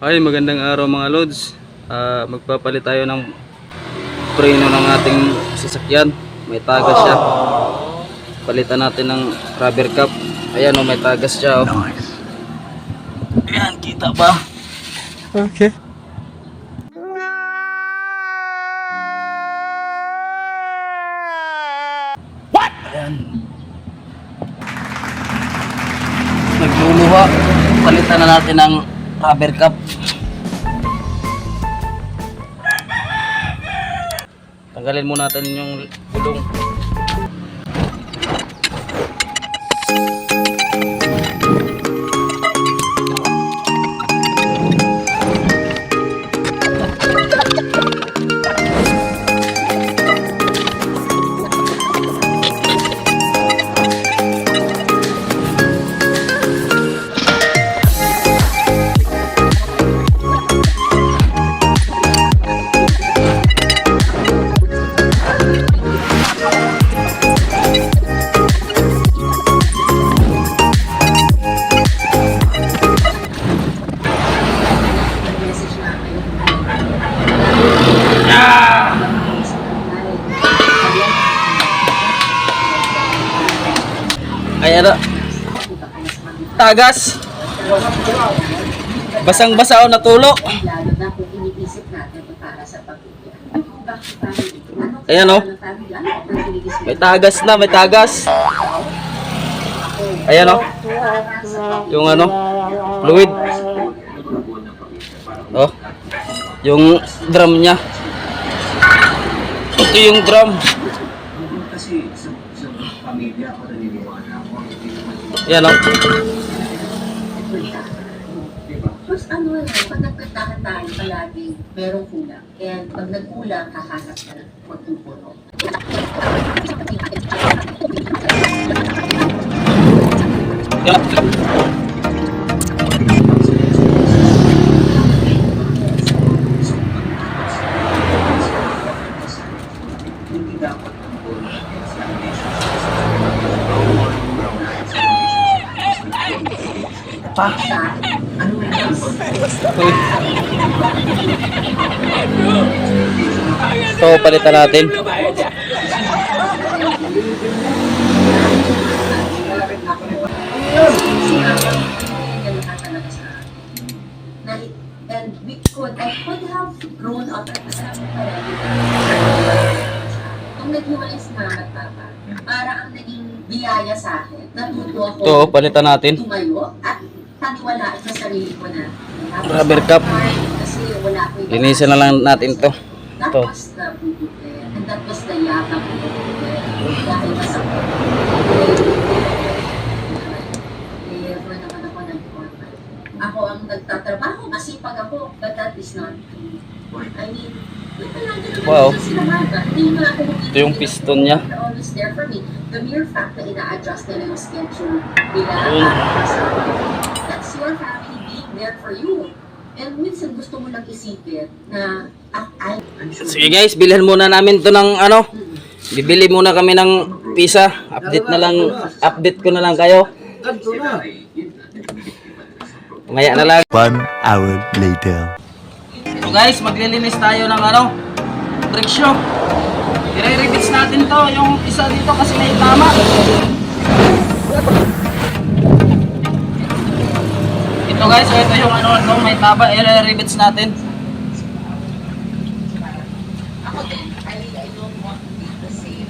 Hi, magandang araw mga lods. Magpapalit tayo ng preno ng ating sasakyan. May tagas siya. Palitan natin ng rubber cap. Ayan oh, may tagas siya oh. Ayan, kita ba? Okay. What? Ayan. Nagluluha. Palitan na natin ng rubber cap. Tanggalin muna natin yung gulong. Ay ano? Tagas. Basang-basa o natulo. Ayan o. May tagas na, may tagas. Ayan o. Yung ano, fluid. Oh. Yung drum niya. Ito yung drum. Yan o. Tapos ano lang, pag nagkatahan tayo palagi, merong kulang. And pag nagkulang, hahanap ka ng magtutulong. Pa. Ano may Ito, palitan natin. And I could have grown up at the same time. Nung naghiwalis na nagpapa, para ang naging biyaya sa akin, natuto ako Ito, palitan natin. tumayo at paniwalaan sa sarili ko na Rubber cap. kasi wala ko Linisan na lang natin to. That Ito. was the bubukler and that was the yakap ko dahil masama. Never naman ako nag-corporate. Ako ang nagtatrabaho, masipag ako, but that is not true. I mean, Wow. Ito yung piston niya. Always there for me. The mere fact na ina-adjust nila yung schedule nila, that's your family being there for you. And minsan gusto mo lang isipin na Sige guys, bilhan muna namin to ng ano. Bibili muna kami ng pizza. Update ko na lang kayo. Maya na lang. 1 hour later. So guys, maglilinis tayo ng ano, brake shoe. I-re-rebits natin to, yung isa dito kasi may tama. Ito guys, so ito yung ano, may taba, i-re-rebits natin. ako din, I don't want to be the same.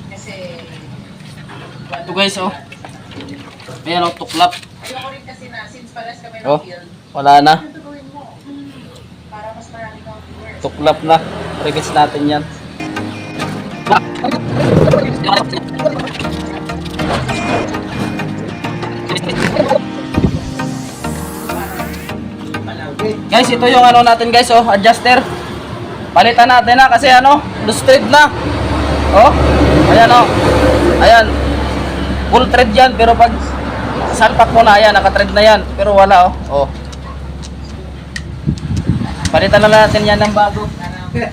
Kasi Ito guys, oh. Ayan oh, tuklap. ayoko rin kasi na since pares kami ng Oh, field, wala na. ano gawin mo? Para mas marami kang viewers. Tuklap na. Rebits natin yan. Guys, ito yung ano natin guys, oh, adjuster. Palitan natin na kasi ano, loose thread na. Oh, ayan oh. Ayan. Full thread yan, pero pag salpak mo na, ayan, naka-thread na yan. Pero wala oh. Oh. Palitan na natin yan ng bago. Vlogger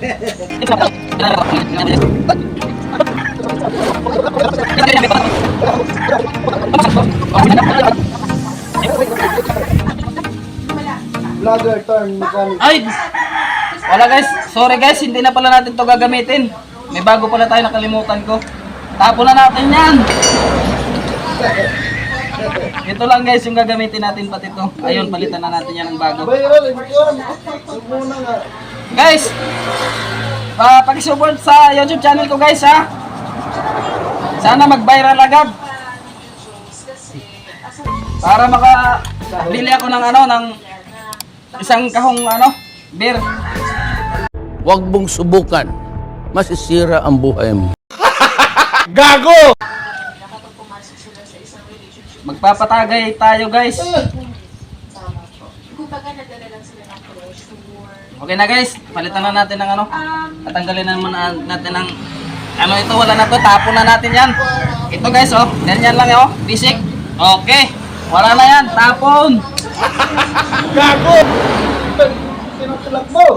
turn mechanic. Ay! Wala guys, sorry guys, hindi na pala natin to gagamitin. May bago pala tayo, nakalimutan ko. Tapon na natin yan. Ito lang guys yung gagamitin natin pati to. Ayun, palitan na natin yan ng bago. Viral, yun. Muna nga. Guys, pakisupport sa YouTube channel ko guys ha. Sana mag-viral agad. Para makabili ako ng ng isang kahong beer. Huwag mong subukan. Masisira ang buhay mo. Gago! Magpapatagay tayo guys. Okay na guys, palitan na natin ng tatanggalin na naman natin ng ito, wala na to, tapon na natin yan. Ito guys ganyan lang basic. Okay, wala na yan, tapon. Gago! Tinutulak mo!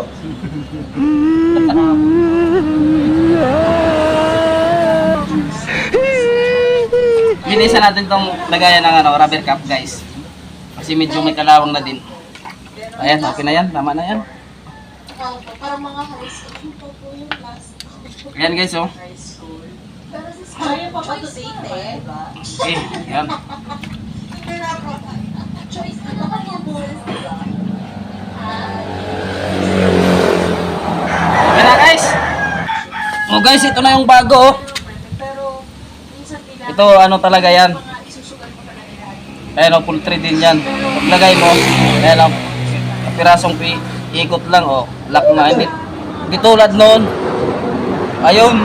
Linisan natin tong lagayan ng rubber cap guys. Kasi medyo may kalawang na din. Ayan, okay na yan, tama na yan. Para mga high school po yung last. Ayan guys Kaya pa ba to date eh? Okay, ayan. Choice na baka mga boys, diba? Okay na guys. Guys, ito na yung bago Pero minsan nila Ito talaga yan. mga isusugal mo talaga yan. Ayan full 3 din yan. Paglagay mo, ayan kapirasong ikot lang lock na. Hindi tulad noon. Ayun,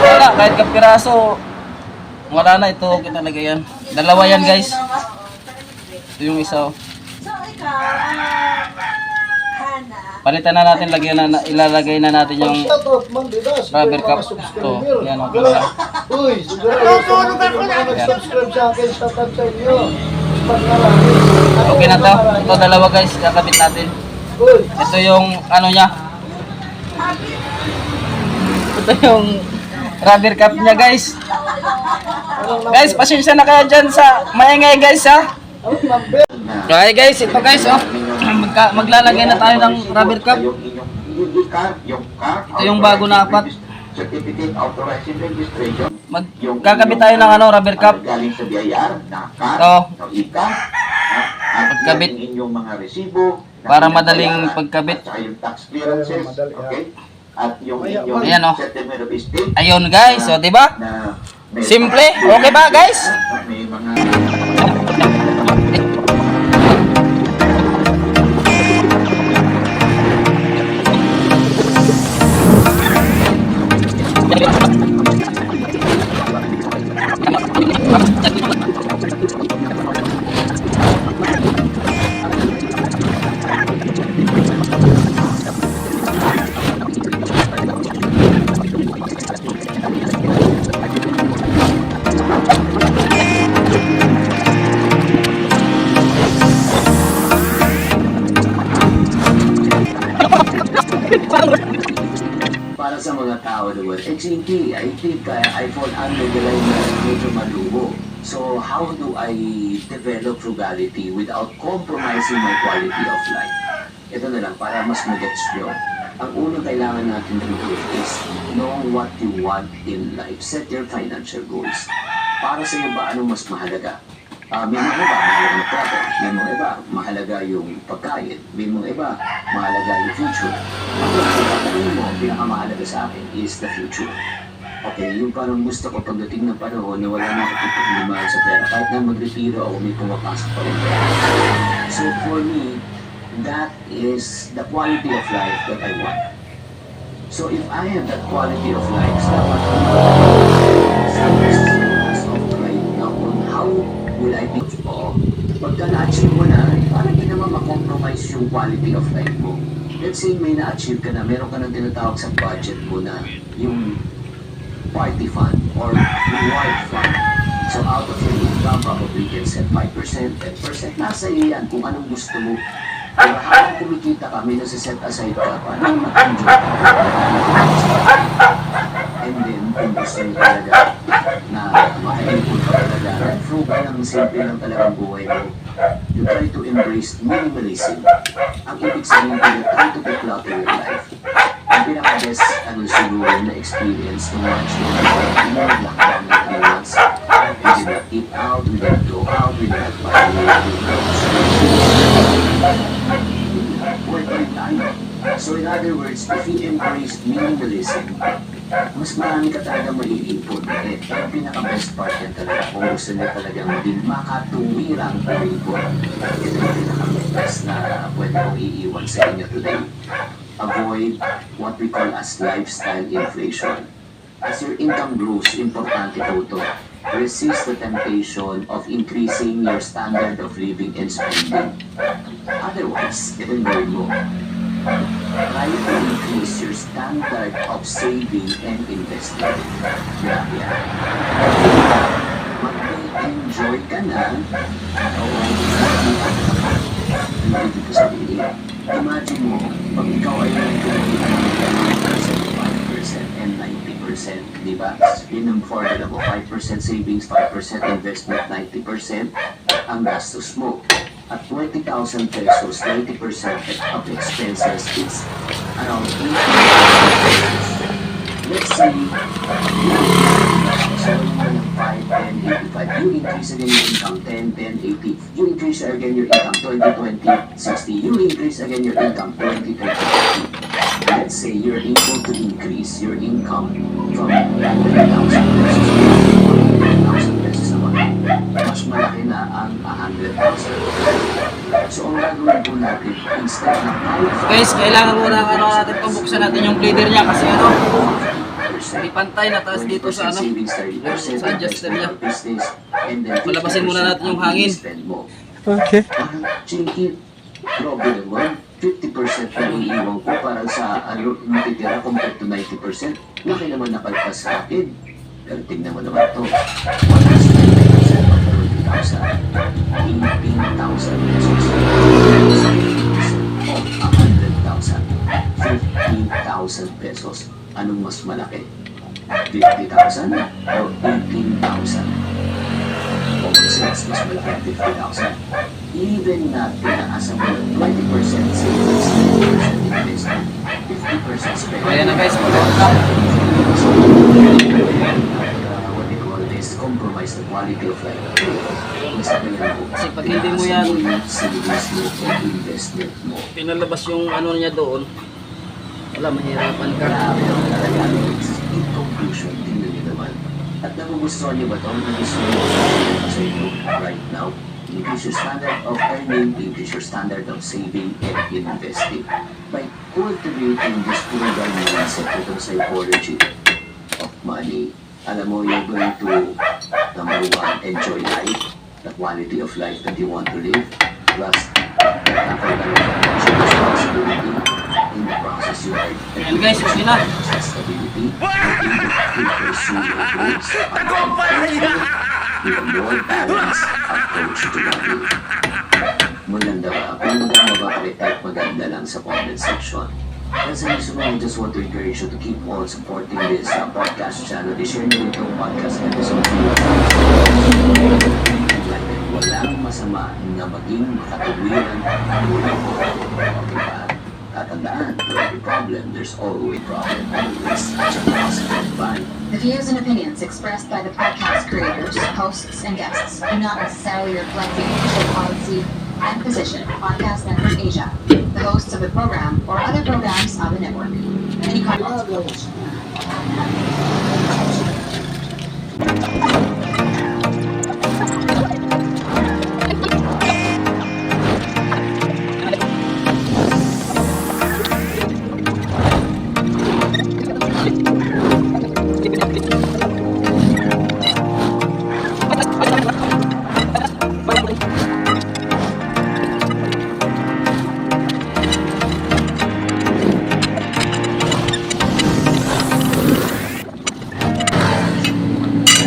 wala, kahit kapiraso wala na, ito okay talaga yan. Dalawa yan guys. Ito yung isa So ikaw, Hana, Palitan na natin, ilalagay na natin yung Shoutout man, diba? rubber cap. Ito, yan okay na. Uy, siguro yung mga nag-subscribe sa akin, shoutout sa inyo. Pagkarami. Okay na to. Ito dalawa guys, kakabit natin. Uy, Ito yung niya. Ito yung rubber cap niya guys. Guys, pasensya na kayo dyan sa maingay guys ha. ano number? Okay guys, ito guys maglalagay na tayo ng rubber cap. Ito yung bago na apat. Certificate authorizing registration. Magkakabit tayo ng rubber cap. Galing sa BIR, NACAR, Ito. ICA, at Pagkabit. yung inyong mga resibo. Para madaling pagkabit. At saka yung tax clearances, okay? At yung inyong Ayan, settlement of estate. Ayun guys, di ba? Na may Simple. Okay ba guys? May mga para sa mga tao naman, HNT, I think I fall under the line na medyo maluho. So how do I develop frugality without compromising my quality of life? Ito na lang, para mas magets nyo. Ang unang kailangan natin dito is know what you want in life. Set your financial goals. Para sa iyo ba, anong mas mahalaga? May mga iba, mahalaga na travel. May mga iba, mahalaga yung pagkain. May mga iba, mahalaga yung future. Ang mo, pinakamahalaga sa akin is the future. Okay, yung parang gusto ko pagdating ng panahon na wala na ako pagpapilimahan sa pera. Kahit na mag-retiro o may pumapasok pa rin pera. So for me, that is the quality of life that I want. So if I have that quality of life, dapat as of right now on how will I be? Oo, pagka na-achieve mo na, parang hindi naman makompromise yung quality of life mo. Let's say may na-achieve ka na, meron ka nang tinatawag sa budget mo na yung party fund or reward fund. So out of your income, probably you can set 5%, 10%. Nasa iyo yan kung anong gusto mo Pero habang kumikita kami, nasa-set aside ka para mag-enjoy ka. And then, kung gusto nyo talaga na maka-input ka talaga, at frugal ang simple lang talagang buhay mo, you try to embrace minimalism. Ang ibig sabihin ko, you try to declutter your life. Ang pinaka-best siguro na experience nung watch nung lockdown na 3 months. We did not eat out, we did not go out, we did not buy work your time. So in other words, if you embrace minimalism, mas marami ka talaga maiipon ulit. Ang pinaka-best part yan talaga kung gusto niya talagang maging makatuwirang umipon. Ito yung pinaka-best na pwede kong iiwan sa inyo today. Avoid what we call as lifestyle inflation. As your income grows, importante po ito. Resist the temptation of increasing your standard of living and spending. Otherwise, ito yung gawin mo. Try to increase your standard of saving and investing. Grabe yan. Mag-enjoy ka na. Ang ibig ko sabihin, imagine mo, pag ikaw ay nag-5% and 90%, di ba? Yun ang formula mo, 5% savings, 5% investment, 90% ang gastos mo. At 20,000 pesos, 90% of expenses, it's around 80,000 pesos. Let's say, so yung 5, 10, 85, you increase again your income, 10, 10, 80, you increase again your income, 20, 20, 60, you increase again your income, 20, 30, 50. Let's say you're able to increase your income from 20,000 pesos to 100,000 pesos a month. Mas malaki na ang 100,000. So, ang gagawin po natin, instead na 5, Guys, kailangan muna natin pabuksan natin yung bleeder niya kasi may pantay na taas dito sa sa adjuster niya. Palabasin muna natin yung hangin. Okay. Parang, Chinky, grabe naman. 50% na iiwan ko para sa matitira compared to 90%. Laki naman napalpas sa akin. Pero tignan mo naman ito. 190% of 20,000. 18,000 pesos. Of 100,000. 15,000 pesos. Anong mas malaki? 50,000 or 18,000? Common sense, mas malaki ang 50,000. Even na tinaasa mo 20% savings, 20% investment, 50% spending. Ayan na guys, mag-out na. What they call this, compromise the quality of life. Kasi pag hindi mo yan, savings mo, investment mo. pinalabas yung ano niya doon, wala, mahirapan ka. Grabe ang talaga. In conclusion, tingnan niyo naman. At nagugustuhan niyo ba ito? Nagugustuhan niyo ba sa inyo right now? Increase your standard of earning, increase your standard of saving and investing. By cultivating this frugal mindset, itong psychology of money, alam mo, you're going to, number 1, enjoy life, the quality of life that you want to live, plus, tackle ka ng financial responsibility. In the process, you are Ayan guys, okay na. stability, to pursue your goals, with a more balanced approach to money. Maganda ba? Kung maganda ba, type maganda lang sa comment section. As a reason, I just want to encourage you to keep on supporting this podcast channel. I-share nyo itong podcast episode. Walang masama na maging makatuwiran ang ulang ko. Okay ba? Tatandaan, for every problem, there's always a problem. Always such a positive vibe. The views and opinions expressed by the podcast creators, hosts, and guests do not necessarily reflect the official policy and position of Podcast Network Asia, the hosts of the program, or other programs on the network. Any comments?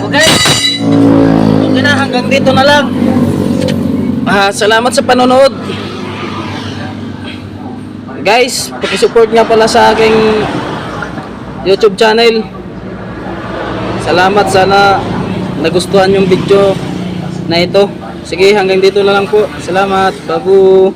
Okay. Okay na, hanggang dito na lang. Salamat sa panonood. Guys, pakisupport nga pala sa aking YouTube channel. Salamat, sana nagustuhan yung video na ito. Sige, hanggang dito na lang po. Salamat. Babu.